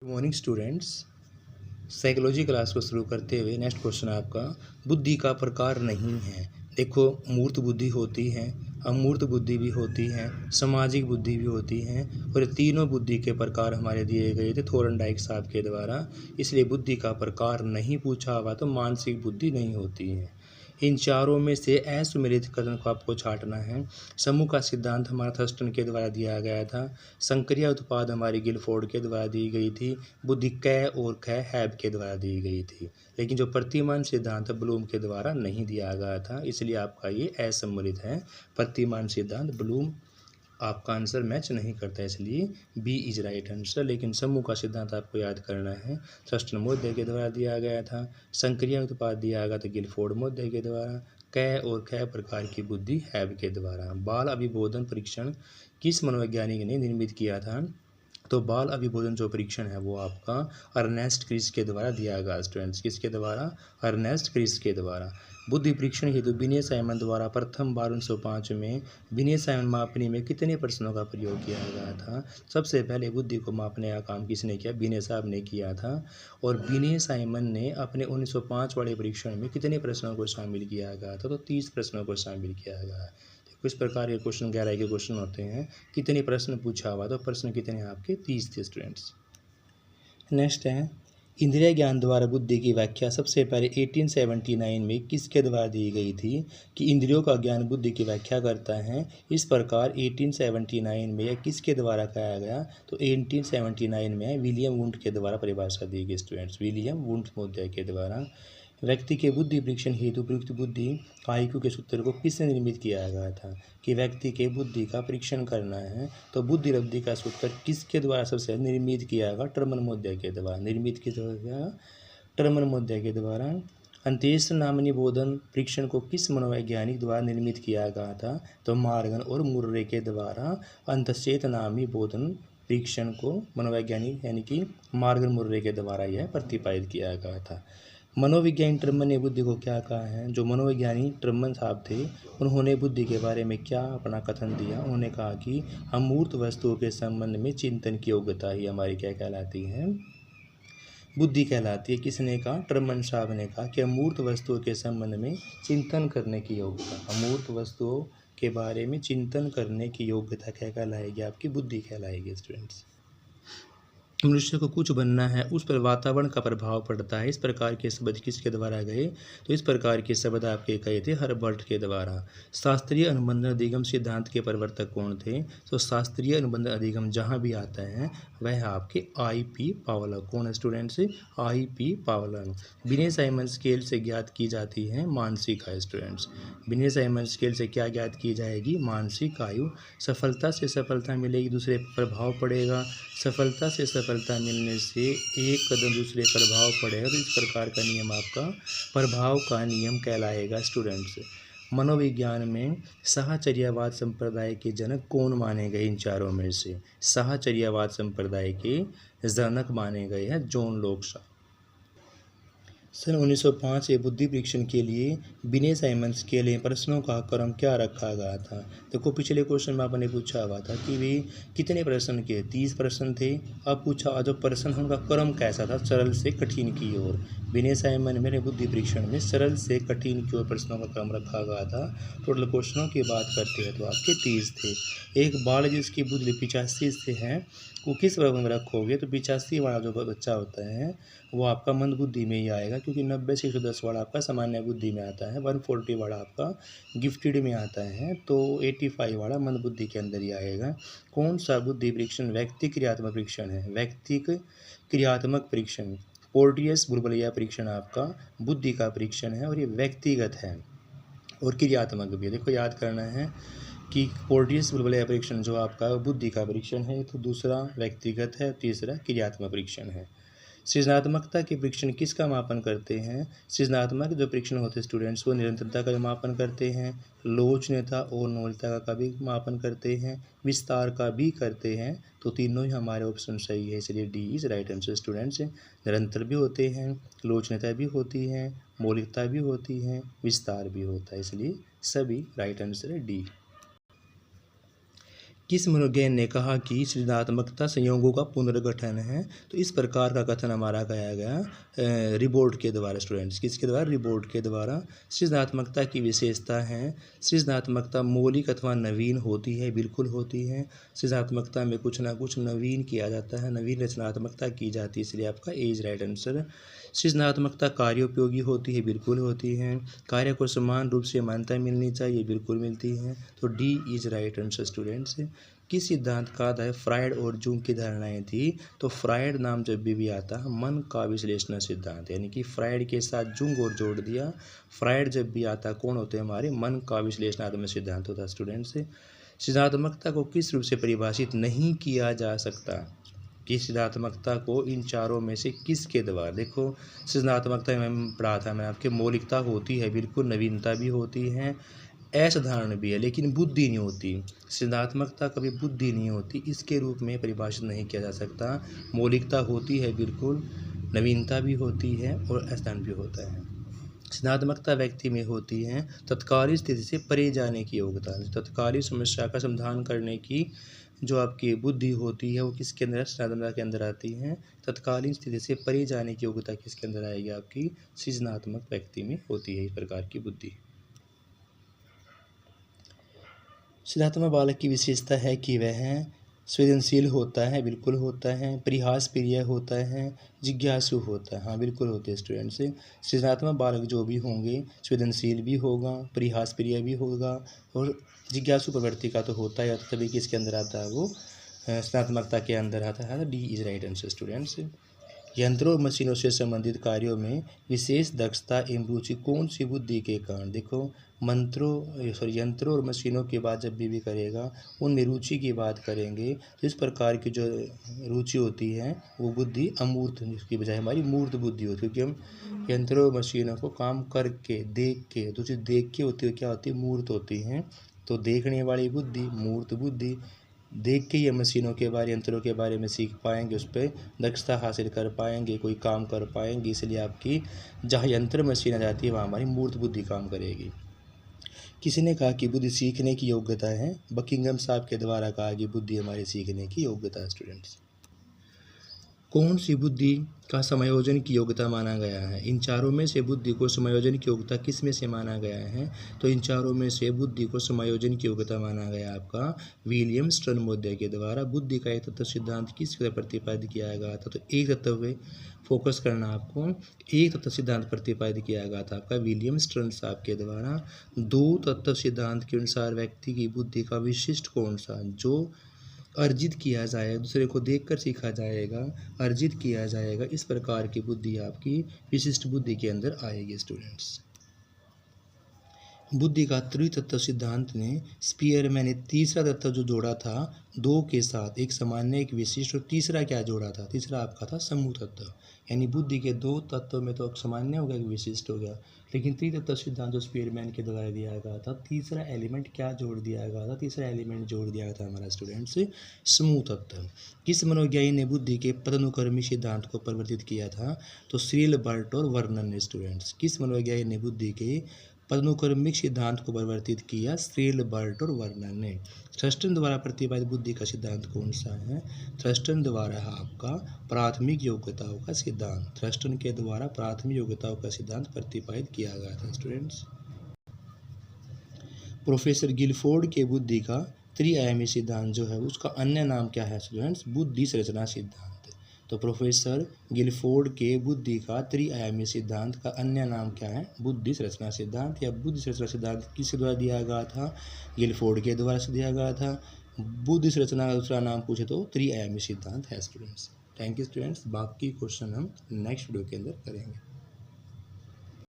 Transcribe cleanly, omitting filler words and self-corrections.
Morning students, psychology class को शुरू करते हुए नेक्स्ट क्वेश्चन आपका, बुद्धि का प्रकार नहीं है। देखो, मूर्त बुद्धि होती है, अमूर्त बुद्धि भी होती है, सामाजिक बुद्धि भी होती है, और तीनों बुद्धि के प्रकार हमारे दिए गए थे थोरनडाइक साहब के द्वारा। इसलिए बुद्धि का प्रकार नहीं पूछा हुआ तो मानसिक बुद्धि नहीं होती है। इन चारों में से असम्मिलित कथन को आपको छांटना है। समूह का सिद्धांत हमारा थर्स्टन के द्वारा दिया गया था। संक्रिय उत्पाद हमारी गिलफोर्ड के द्वारा दी गई थी। बुद्धि कै और खै हैब के द्वारा दी गई थी। लेकिन जो प्रतिमान सिद्धांत ब्लूम के द्वारा नहीं दिया गया था, इसलिए आपका ये असम्मिलित है। प्रतिमान सिद्धांत ब्लूम आपका आंसर मैच नहीं करता, इसलिए बी इज राइट आंसर। लेकिन समूह का सिद्धांत आपको याद करना है, थर्स्टन मोद्य के द्वारा दिया गया था। संक्रिय उत्पाद दिया गया था गिलफोर्ड मोद्य के द्वारा। कै और खै प्रकार की बुद्धि हैब के द्वारा। बाल अभिबोधन परीक्षण किस मनोवैज्ञानिक ने निर्मित किया था? तो बाल अभिबोधन जो परीक्षण है वो आपका अर्नेस्ट क्रिस के द्वारा दिया गया। स्टूडेंट्स, किसके द्वारा? अर्नेस्ट क्रिस के द्वारा। बुद्धि परीक्षण हेतु बिने साइमन द्वारा प्रथम बार 1905 में बिने साइमन मापनी में कितने प्रश्नों का प्रयोग किया गया था? सबसे पहले बुद्धि को मापने का काम किसने किया? बिने साहब ने किया था। और बिने साइमन ने अपने 1905 वाले परीक्षण में कितने प्रश्नों को शामिल किया गया था? तो 30 प्रश्नों को शामिल किया गया। किस प्रकार के क्वेश्चन 11 के क्वेश्चन होते हैं, कितने प्रश्न पूछा हुआ, तो प्रश्न कितने आपके 30 थे स्टूडेंट्स। नेक्स्ट है, इंद्रिय ज्ञान द्वारा बुद्धि की व्याख्या सबसे पहले 1879 में किसके द्वारा दी गई थी कि इंद्रियों का ज्ञान बुद्धि की व्याख्या करता है? इस प्रकार 1879 में यह किसके द्वारा कहा गया? तो 1879 में विलियम वुंट के द्वारा परिभाषा दी गई स्टूडेंट्स, विलियम वुंट मोद्य के द्वारा। व्यक्ति के बुद्धि परीक्षण हेतु प्रयुक्त बुद्धि आईक्यू के सूत्र को किसने निर्मित किया गया था? कि व्यक्ति के बुद्धि का परीक्षण करना है तो बुद्धि लब्धि का सूत्र किसके द्वारा सबसे निर्मित किया गया? टर्मन मोद्य के द्वारा। निर्मित किया गया टर्मन मोद्य के द्वारा। अंत्येष्ट नामनी बोधन परीक्षण को किस मनोवैज्ञानिक द्वारा निर्मित किया गया था? तो मार्गन और मुर्रे के द्वारा अंतश्चेत नामी बोधन परीक्षण को मनोवैज्ञानिक यानी कि मार्गन मुर्रे के द्वारा यह प्रतिपादित किया गया था। मनोविज्ञानी टर्मन ने बुद्धि को क्या कहा है? जो मनोविज्ञानी टर्मन साहब थे, उन्होंने बुद्धि के बारे में क्या अपना कथन दिया? उन्होंने कहा कि अमूर्त वस्तुओं के संबंध में चिंतन की योग्यता ही हमारी क्या कहलाती है? बुद्धि कहलाती है। किसने कहा? टर्मन साहब ने कहा कि अमूर्त वस्तुओं के संबंध में चिंतन करने की योग्यता, अमूर्त वस्तुओं के बारे में चिंतन करने की योग्यता क्या कहलाएगी? आपकी बुद्धि कहलाएगी स्टूडेंट्स। मनुष्य को कुछ बनना है, उस पर वातावरण का प्रभाव पड़ता है। इस प्रकार के शब्द किसके द्वारा गए? तो इस प्रकार के शब्द आपके कहे थे हर्बर्ट के द्वारा। शास्त्रीय अनुबंध अधिगम सिद्धांत के प्रवर्तक कौन थे? तो शास्त्रीय अनुबंध अधिगम जहाँ भी आता है वह आपके I.P. पावलर। कौन है स्टूडेंट्स? I.P. पावलर। बिने साइमन स्केल से ज्ञात की जाती है मानसिक आयु। स्टूडेंट्स, बिने साइमन स्केल से क्या ज्ञात की जाएगी? मानसिक आयु। सफलता से सफलता मिलेगी, दूसरे प्रभाव पड़ेगा। सफलता से सफलता मिलने से एक कदम दूसरे प्रभाव पड़ेगा, तो इस प्रकार का नियम आपका प्रभाव का नियम कहलाएगा स्टूडेंट्स। मनोविज्ञान में साहचर्यवाद संप्रदाय के जनक कौन माने गए? इन चारों में से साहचर्यवाद संप्रदाय के जनक माने गए हैं जॉन लॉक साहब। सन 1905 में बुद्धि परीक्षण के लिए बिने साइमन स्केल में प्रश्नों का क्रम क्या रखा गया था? देखो, पिछले क्वेश्चन में आपने पूछा हुआ था कि वे कितने प्रश्न के? 30 प्रश्न थे। अब पूछा जो प्रश्न उनका क्रम कैसा था? सरल से कठिन की ओर। बिने साइमन में बुद्धि परीक्षण में सरल से कठिन की ओर प्रश्नों का क्रम रखा गया था। टोटल क्वेश्चनों की बात करते हैं तो आपके 30 थे। एक बाल जिसकी बुद्धि 85 से है, वो किस वर्ग में रखोगे? तो 85 वाला जो बच्चा होता है वो आपका मंद बुद्धि में ही आएगा, क्योंकि 90 से 110 वाला आपका सामान्य बुद्धि में आता है, 140 वाला आपका गिफ्टेड में आता है, तो 85 वाला मंद बुद्धि के अंदर ही आएगा। कौन सा बुद्धि परीक्षण व्यक्ति क्रियात्मक परीक्षण है? व्यक्ति क्रियात्मक परीक्षण। पोर्टियस बुलबुलिया परीक्षण आपका बुद्धि का परीक्षण है और ये व्यक्तिगत है और क्रियात्मक भी है। देखो, याद करना है कि पोर्टियस बुलबुलिया परीक्षण जो आपका बुद्धि का परीक्षण है, तो दूसरा व्यक्तिगत है, तीसरा क्रियात्मक परीक्षण है। सृजनात्मकता के परीक्षण किसका मापन करते हैं? सृजनात्मक जो परीक्षण होते हैं स्टूडेंट्स, वो निरंतरता का मापन करते हैं, लोचनीयता और नौलिकता का भी मापन करते हैं, विस्तार का भी करते हैं। तो तीनों ही हमारे ऑप्शन सही है, इसलिए D is right answer students. निरंतर भी होते हैं, लोचनीयता भी होती है, मौलिकता भी होती है, विस्तार भी होता है, इसलिए सभी राइट आंसर है डी। किस मनोवैज्ञानिक ने कहा कि सृजनात्मकता संयोगों का पुनर्गठन है? तो इस प्रकार का कथन हमारा कहा गया रिबोर्ड के द्वारा। स्टूडेंट्स, किसके द्वारा? रिबोर्ड के द्वारा। सृजनात्मकता की विशेषता है, सृजनात्मकता मौलिक अथवा नवीन होती है, बिल्कुल होती है। सृजनात्मकता में कुछ ना कुछ नवीन किया जाता है, नवीन रचनात्मकता की जाती है, इसलिए आपका ए इज राइट आंसर। सृजनात्मकता कार्योपयोगी होती है, बिल्कुल होती है। कार्य को समान रूप से मान्यता मिलनी चाहिए, बिल्कुल मिलती है, तो D is right answer students. किस सिद्धांत का आधार फ्रायड और जुंग की धारणाएं थी? तो फ्रायड नाम जब भी आता है मन का विश्लेषण सिद्धांत, यानी कि फ्रायड के साथ जुंग और जोड़ दिया। फ्रायड जब भी आता कौन होते हैं? हमारे मन का विश्लेषणात्मक सिद्धांत होता है स्टूडेंट्स। सृजनात्मकता को किस रूप से परिभाषित नहीं किया जा सकता? कि सृजनात्मकता को इन चारों में से किसके द्वारा? देखो, सृजनात्मकता में पढ़ा था मैं आपके, मौलिकता होती है, बिल्कुल, नवीनता भी होती है, असाधारण भी है, लेकिन बुद्धि नहीं होती। सृजनात्मकता कभी बुद्धि नहीं होती, इसके रूप में परिभाषित नहीं किया जा सकता। मौलिकता होती है, बिल्कुल, नवीनता भी होती है और असाधारण भी होता है। सृजनात्मकता व्यक्ति में होती है तत्कालीन स्थिति से परे जाने की योग्यता। तत्कालीन समस्या का समाधान करने की जो आपकी बुद्धि होती है वो किसके अंदर? सृजनात्मकता के अंदर आती है। तत्कालीन स्थिति से परे जाने की योग्यता किसके अंदर आएगी? आपकी सृजनात्मक व्यक्ति में होती है इस प्रकार की बुद्धि। सृजनात्मक बालक की विशेषता है कि वह संवेदनशील होता है, बिल्कुल होता है, परिहास प्रिय होता है, जिज्ञासु होता है, हाँ बिल्कुल होते हैं स्टूडेंट्स। सृजनात्मक बालक जो भी होंगे संवेदनशील भी होगा, परिहास प्रिय भी होगा और जिज्ञासु प्रवृत्ति का तो होता है, तभी किसके अंदर आता है? वो सृजनात्मकता के अंदर आता है। D is right answer students. यंत्रों और मशीनों से संबंधित कार्यों में विशेष दक्षता एवं रुचि कौन सी बुद्धि के कारण? देखो, यंत्रों और मशीनों की बात जब भी करेगा उनमें रुचि की बात करेंगे, तो इस प्रकार की जो रुचि होती है वो बुद्धि अमूर्त की बजाय हमारी मूर्त बुद्धि होती है, क्योंकि हम यंत्रों और मशीनों को काम करके देख के, तो चीज़ देख के होती है, क्या होती है? मूर्त होती हैं। तो देखने वाली बुद्धि मूर्त बुद्धि, देख के ये मशीनों के बारे, यंत्रों के बारे में सीख पाएंगे, उस पर दक्षता हासिल कर पाएंगे, कोई काम कर पाएंगे, इसलिए आपकी जहाँ यंत्र मशीन आ जाती है वहाँ हमारी मूर्त बुद्धि काम करेगी। किसी ने कहा कि बुद्धि सीखने की योग्यता है? बकिंघम साहब के द्वारा कहा कि बुद्धि हमारी सीखने की योग्यता है स्टूडेंट्स। कौन सी बुद्धि का समायोजन की योग्यता माना गया है? इन चारों में से बुद्धि को समायोजन की योग्यता किस में से माना गया है? तो इन चारों में से बुद्धि को समायोजन की योग्यता माना गया आपका विलियम स्टर्नमोदिया के द्वारा। बुद्धि का एक तत्व सिद्धांत किस तरह प्रतिपादित किया गया था? तो एक तत्व पे फोकस करना आपको, एक तत्व सिद्धांत प्रतिपादित किया गया था आपका विलियम स्टर्न साहब के द्वारा। दो तत्व सिद्धांत के अनुसार व्यक्ति की बुद्धि का विशिष्ट कौन सा? जो अर्जित किया जाए, दूसरे को देखकर सीखा जाएगा, अर्जित किया जाएगा, इस प्रकार की बुद्धि आपकी विशिष्ट बुद्धि के अंदर आएगी स्टूडेंट्स। बुद्धि का त्रितत्व सिद्धांत ने स्पीयरमैन ने तीसरा तत्व जो जोड़ा था दो के साथ, एक सामान्य, एक विशिष्ट, और तीसरा क्या जोड़ा था? तीसरा आपका था समूह तत्व। यानी बुद्धि के दो तत्व में तो एक सामान्य हो गया, एक विशिष्ट हो गया, लेकिन त्रितत्व सिद्धांत जो स्पीयरमैन के द्वारा दिया गया था, तीसरा एलिमेंट क्या जोड़ दिया गया था? तीसरा एलिमेंट जोड़ दिया था हमारा स्टूडेंट से समूह तत्व। किस मनोवैज्ञानिक ने बुद्धि के पदानुक्रमिक सिद्धांत को परिवर्तित किया था? तो सील बर्ट और वर्नन ने स्टूडेंट्स। किस मनोवैज्ञानिक ने बुद्धि के पदानुक्रमिक सिद्धांत को परिवर्तित किया? सील बर्ट और वर्नन ने। थ्रस्टन द्वारा प्रतिपादित बुद्धि का सिद्धांत कौन सा है? थ्रस्टन द्वारा आपका प्राथमिक योग्यताओं का सिद्धांत। थ्रस्टन के द्वारा प्राथमिक योग्यताओं का सिद्धांत प्रतिपादित किया गया था स्टूडेंट्स। प्रोफेसर गिलफोर्ड के बुद्धि का त्रिआयामी सिद्धांत जो है उसका अन्य नाम क्या है स्टूडेंट्स? बुद्धि संरचना सिद्धांत। तो प्रोफेसर गिलफोर्ड के बुद्धि का त्रिआयामी सिद्धांत का अन्य नाम क्या है? बुद्धि संरचना सिद्धांत। या बुद्धि संरचना सिद्धांत किसके द्वारा दिया गया था? गिलफोर्ड के द्वारा से दिया गया था। बुद्धि संरचना का दूसरा नाम पूछे तो त्रिआयामी सिद्धांत है स्टूडेंट्स। Thank you students. बाकी क्वेश्चन हम नेक्स्ट वीडियो के अंदर करेंगे।